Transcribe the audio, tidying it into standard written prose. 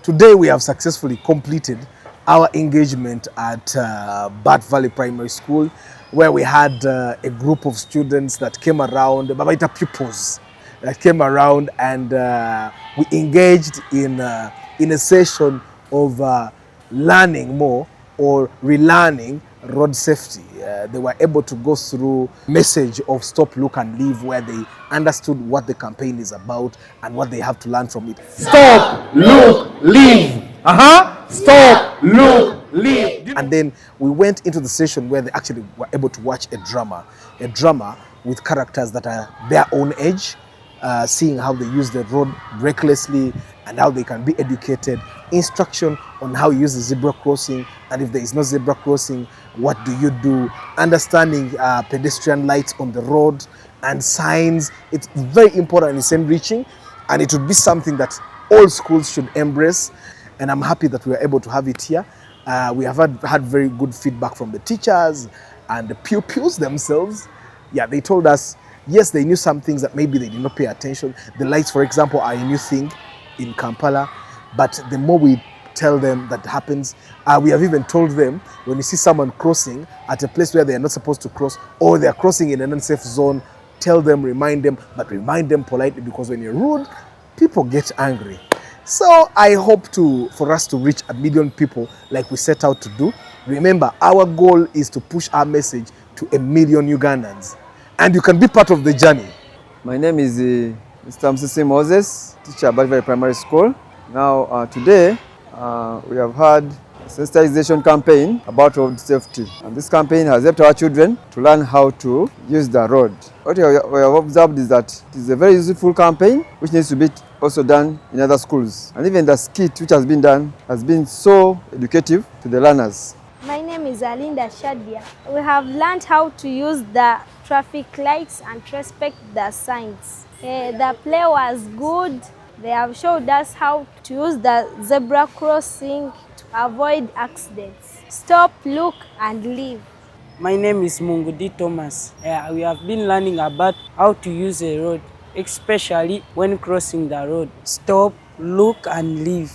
Today we have successfully completed our engagement at Bat Valley Primary School, where we had a group of students that came around, Babaita pupils that came around, and we engaged in a session of learning more or relearning road safety. They were able to go through message of stop, look and leave, where they understood what the campaign is about and what they have to learn from it. Stop, look, leave. Stop, look, leave. And then we went into the session where they actually were able to watch a drama with characters that are their own age, seeing how they use the road recklessly and how they can be educated, instruction on how you use the zebra crossing, and if there is no zebra crossing, what do you do, understanding pedestrian lights on the road and signs. It's very important and it's enriching, and it would be something that all schools should embrace, and I'm happy that we are able to have it here. We have had very good feedback from the teachers and the pupils themselves. Yeah, they told us, yes, they knew some things that maybe they did not pay attention. The lights, for example, are a new thing in Kampala, but the more we tell them that happens, we have even told them when you see someone crossing at a place where they are not supposed to cross, or they are crossing in an unsafe zone, tell them, remind them, but remind them politely, because when you're rude, people get angry. So I hope for us to reach 1 million people like we set out to do. Remember, our goal is to push our message to 1 million Ugandans. And you can be part of the journey. My name is Mr. Msisi Moses, teacher at Bat Valley Primary School. Now today we have had a sensitization campaign about road safety. And this campaign has helped our children to learn how to use the road. What we have observed is that it is a very useful campaign which needs to be also done in other schools. And even the skit which has been done has been so educative to the learners. My name is Alinda Shadia. We have learned how to use the traffic lights and respect the signs. The play was good. They have showed us how to use the zebra crossing to avoid accidents. Stop, look and leave. My name is Mungudi Thomas. We have been learning about how to use a road, especially when crossing the road. Stop, look and leave.